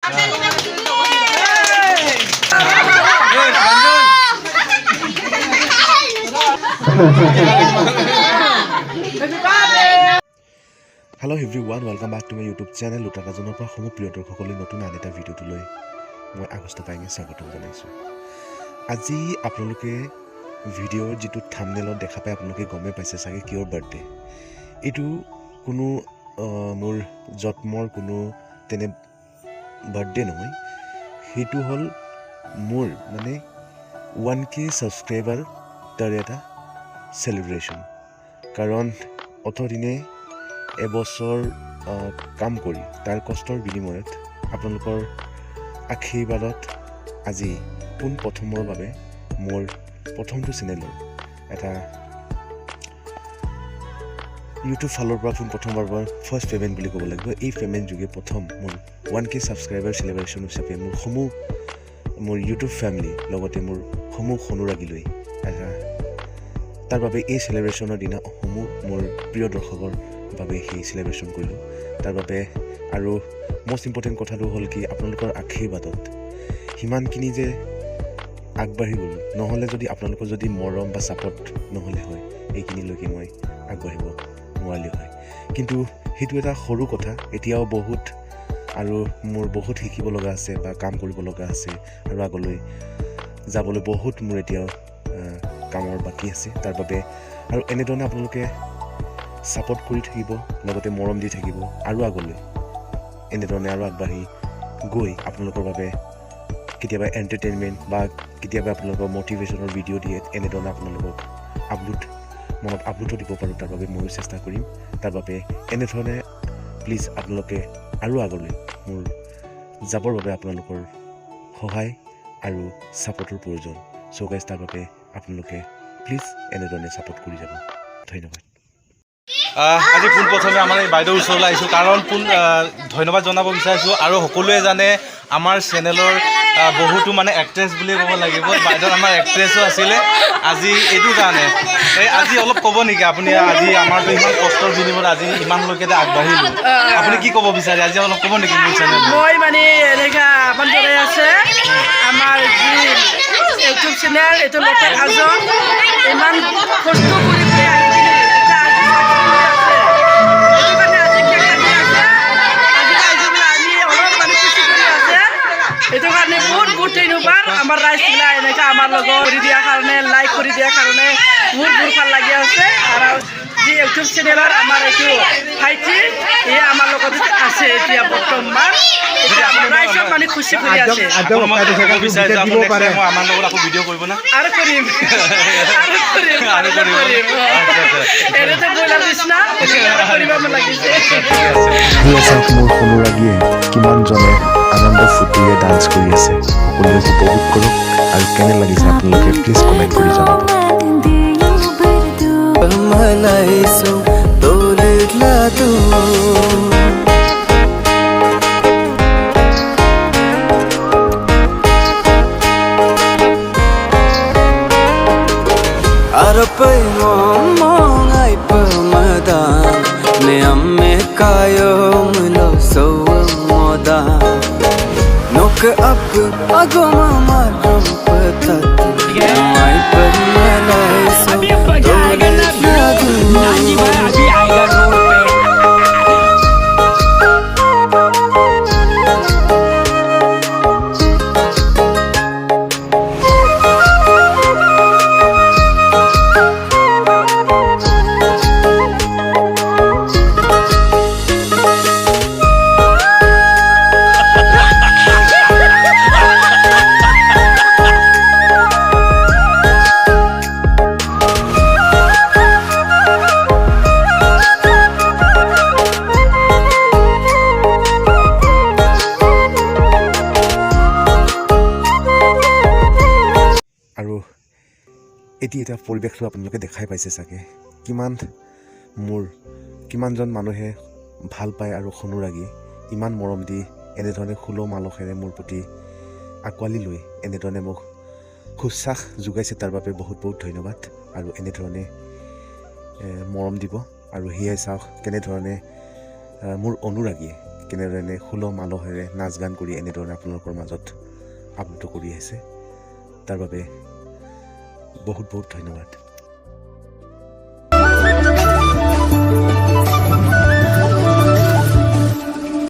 Hello everyone, welcome back to my YouTube channel Lutad Ajonor পৰা সমু প্ৰিয় দৰ্শকলৈ নতুন আন এটা ভিডিঅ'টো লৈ মই আগষ্ট পাইঙে স্বাগতম জনাইছোঁ। আজি আপোনালোকে ভিডিঅ'ৰ যিটো থাম্বনেইলত দেখা পাই আপোনালোকে গমে পাইছে চাগে কিয়ৰ বাৰ্থডে। এইটো কোনো মোৰ জন্মৰ কোনো তেনে বাৰ্থডে নহয়, সেইটো হ'ল মোৰ মানে 1K ছাবস্ক্ৰাইবাৰ তাৰ এটা সেলিব্ৰেশ্যন। কাৰণ অতদিনে এবছৰ কাম কৰি তাৰ কষ্টৰ বিনিময়ত আপোনালোকৰ আশীৰ্বাদত আজি পোনপ্ৰথমৰ বাবে মোৰ প্ৰথমটো চেনেলৰ এটা ইউটিউব ফালৰ পৰা পোনপ্ৰথমবাৰ ফাৰ্ষ্ট পে'মেণ্ট বুলি ক'ব লাগিব। এই পে'মেণ্ট যোগে প্ৰথম মোৰ 1K ছাবস্ক্ৰাইবাৰ চেলিব্ৰেশ্যন হিচাপে মোৰ ইউটিউব ফেমিলি লগতে মোৰ সমূহ অনুৰাগীলৈ এটা তাৰ বাবে এই চেলিব্ৰেশ্যনৰ দিনা সমূহ মোৰ প্ৰিয় দৰ্শকৰ বাবে সেই চেলিব্ৰেশ্যন কৰিলোঁ। তাৰ বাবে আৰু মষ্ট ইম্পৰ্টেণ্ট কথাটো হ'ল কি আপোনালোকৰ আশীৰ্বাদত সিমানখিনি যে আগবাঢ়ি গ'লোঁ, নহ'লে যদি আপোনালোকৰ যদি মৰম বা ছাপৰ্ট নহ'লে হয় এইখিনিলৈকে মই আগবাঢ়িব নোৱাৰিলোঁ হয়। কিন্তু সেইটো এটা সৰু কথা, এতিয়াও বহুত আৰু মোৰ বহুত শিকিব লগা আছে বা কাম কৰিব লগা আছে আৰু আগলৈ যাবলৈ বহুত মোৰ এতিয়াও কামৰ বাকী আছে। তাৰ বাবে আৰু এনেধৰণে আপোনালোকে ছাপৰ্ট কৰি থাকিব, লগতে মৰম দি থাকিব আৰু আগলৈ এনেধৰণে আৰু আগবাঢ়ি গৈ আপোনালোকৰ বাবে কেতিয়াবা এণ্টাৰটেইনমেণ্ট বা কেতিয়াবা আপোনালোকৰ মটিভেশ্যনৰ ভিডিঅ' দিয়ে এনেধৰণে আপোনালোকক মনত আপলোডো দিব পাৰোঁ। তাৰ বাবে ময়ো চেষ্টা কৰিম। তাৰ বাবে এনেধৰণে প্লিজ আপোনালোকে আৰু আগলৈ মোৰ যাবৰ বাবে আপোনালোকৰ সহায় আৰু ছাপৰ্টৰ প্ৰয়োজন। চ' গাইজ তাৰ বাবে আপোনালোকে প্লিজ এনেধৰণে ছাপৰ্ট কৰি যাব। ধন্যবাদ। আজি পোনপ্ৰথমে আমাৰ এই বাইদেউৰ ওচৰলৈ আহিছোঁ, কাৰণ ধন্যবাদ জনাব বিচাৰিছোঁ। আৰু সকলোৱে জানে আমাৰ চেনেলৰ বহুতো মানে এক্ট্ৰেছ বুলি ক'ব লাগিব, বাইদেউ আমাৰ এক্ট্ৰেছো আছিলে। আজি এইটো কাৰণে আজি অলপ ক'ব নেকি আপুনি, আজি আমাৰতো ইমান কষ্টৰ বিনিময়ত আজি ইমানলৈকে আগবাঢ়িলোঁ, আপুনি কি ক'ব বিচাৰে আজি অলপ ক'ব নেকি মোৰ চেনেল? মই মানে এনেকা আমাৰ দৰে আছে আমাৰ যি ইউটিউব চেনেল এইটো লুটাদ আজন ইমান কষ্ট কৰি এইটো কাৰণে বহুত ধন্যবাদ আমাৰ ৰাইজগিলা এনেকৈ আমাৰ লগত কৰি দিয়াৰ কাৰণে, লাইক কৰি দিয়াৰ কাৰণে বহুত ভাল লাগি আছে। আৰু যি ইউটিউব চেনেলৰ আমাৰ এইটো ভাইটি এই আমাৰ লগত আছে এতিয়া বৰ্তমান ৰাইজক মানে খুচি কৰি আছে। আৰু কৰিম এনেতো বইলাৰ নিচিনা কৰিব লাগিছে। মোৰ অনুৰাগীয়ে কিমানজনে আনন্দ ফূৰ্তিৰে ডান্স কৰি আছে, সকলোৱে উপভোগ কৰক। আৰু কেনে লাগিছে আপোনালোকে প্লিজ কমেণ্ট কৰি জনাব। Up ago mama rampatat mai par malai so dole ladu naji abi aiga road pe এতিয়া পৰিৱেশটো আপোনালোকে দেখাই পাইছে চাগে কিমানজন মানুহে ভাল পায় আৰু অনুৰাগী ইমান মৰম দি এনেধৰণে খুলো মালসেৰে মোৰ প্ৰতি আঁকোৱালি লৈ এনেধৰণে মোক উৎসাহ যোগাইছে। তাৰ বাবে বহুত বহুত ধন্যবাদ। আৰু এনেধৰণে মৰম দিব আৰু সেয়াই চাওক কেনেধৰণে মোৰ অনুৰাগীয়ে কেনেধৰণে সুলভ মালহেৰে নাচ গান কৰি এনেধৰণে আপোনালোকৰ মাজত আপ্লুত কৰি আহিছে তাৰ বাবে বহুত বহুত ধন্যবাদ।